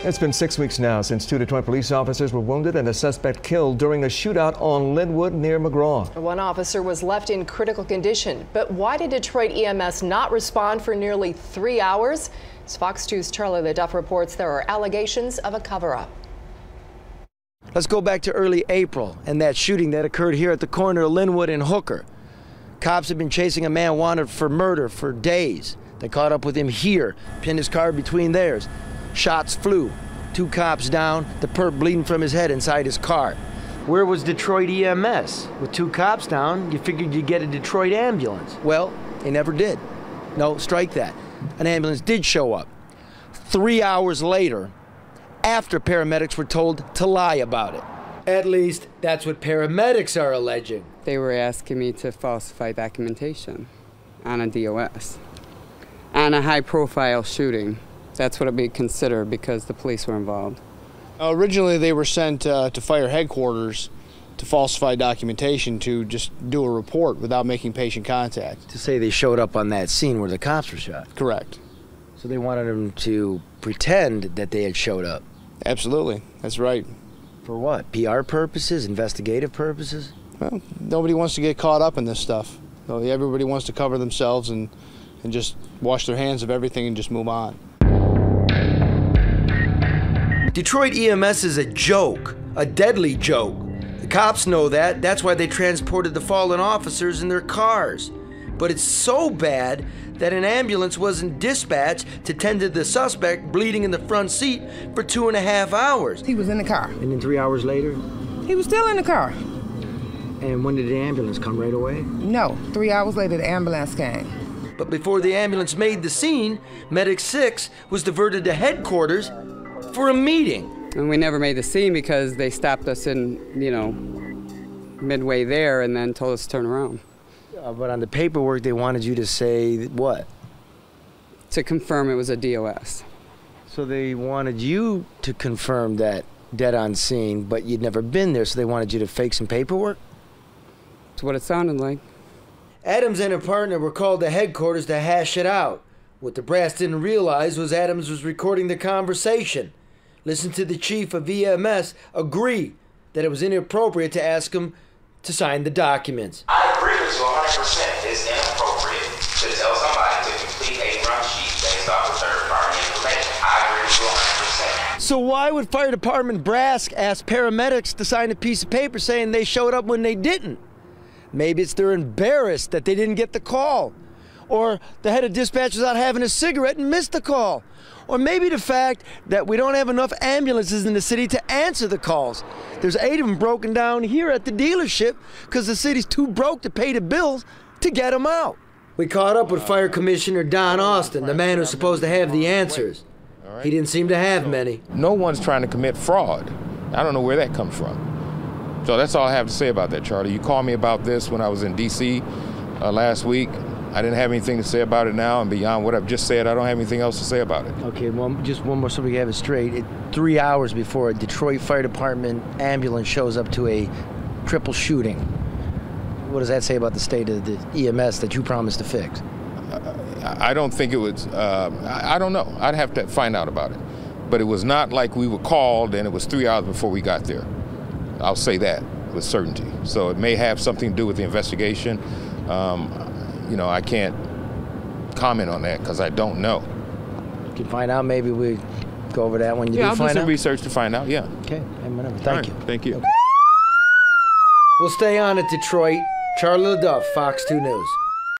It's been 6 weeks now since 2 Detroit police officers were wounded and a suspect killed during a shootout on Linwood near McGraw. One officer was left in critical condition. But why did Detroit EMS not respond for nearly 3 hours? As Fox 2's Charlie LeDuff reports, there are allegations of a cover-up. Let's go back to early April and that shooting that occurred here at the corner of Linwood and Hooker. Cops have been chasing a man wanted for murder for days. They caught up with him here, pinned his car between theirs. Shots flew. 2 cops down, the perp bleeding from his head inside his car. Where was Detroit EMS? With 2 cops down, you figured you'd get a Detroit ambulance. Well, they never did. No, strike that. An ambulance did show up. 3 hours later, after paramedics were told to lie about it. At least, that's what paramedics are alleging. They were asking me to falsify documentation on a DOS, on a high-profile shooting. That's what it would be considered because the police were involved. Originally, they were sent to fire headquarters to falsify documentation to just do a report without making patient contact. To say they showed up on that scene where the cops were shot. Correct. So they wanted them to pretend that they had showed up. Absolutely, that's right. For what? PR purposes? Investigative purposes? Well, nobody wants to get caught up in this stuff. So everybody wants to cover themselves and just wash their hands of everything and just move on. Detroit EMS is a joke, a deadly joke. The cops know that. That's why they transported the fallen officers in their cars. But it's so bad that an ambulance wasn't dispatched to tend to the suspect bleeding in the front seat for 2.5 hours. He was in the car. And then 3 hours later? He was still in the car. And when did the ambulance come? Right away? No, 3 hours later the ambulance came. But before the ambulance made the scene, Medic 6 was diverted to headquarters for a meeting. And we never made the scene because they stopped us in, midway there and then told us to turn around. But on the paperwork, they wanted you to say what? To confirm it was a DOS. So they wanted you to confirm that dead on scene, but you'd never been there, so they wanted you to fake some paperwork? That's what it sounded like. Adams and a partner were called to headquarters to hash it out. What the brass didn't realize was Adams was recording the conversation. Listen to the chief of EMS agree that it was inappropriate to ask him to sign the documents. I agree with you 100%. It's inappropriate to tell somebody to complete a run sheet based off of third-party information. I agree with you 100%. So why would fire department brass ask paramedics to sign a piece of paper saying they showed up when they didn't? Maybe it's they're embarrassed that they didn't get the call. Or the head of dispatch was out having a cigarette and missed the call. Or maybe the fact that we don't have enough ambulances in the city to answer the calls. There's 8 of them broken down here at the dealership because the city's too broke to pay the bills to get them out. We caught up with Fire Commissioner Don Austin, the man who's supposed to have the answers. He didn't seem to have many. No one's trying to commit fraud. I don't know where that comes from. So that's all I have to say about that, Charlie. You called me about this when I was in D.C. Last week. I didn't have anything to say about it now, and beyond what I've just said, I don't have anything else to say about it. Okay, well, just one more so we can have it straight. 3 hours before a Detroit Fire Department ambulance shows up to a triple shooting. What does that say about the state of the EMS that you promised to fix? I don't think it was, I don't know. I'd have to find out about it. But it was not like we were called and it was 3 hours before we got there. I'll say that with certainty. So it may have something to do with the investigation. I can't comment on that because I don't know. You can find out. Maybe we go over that when you do find out. Yeah, I'll do some research to find out, yeah. Okay, thank you. Thank you. We'll stay on at Detroit. Charlie LeDuff, Fox 2 News.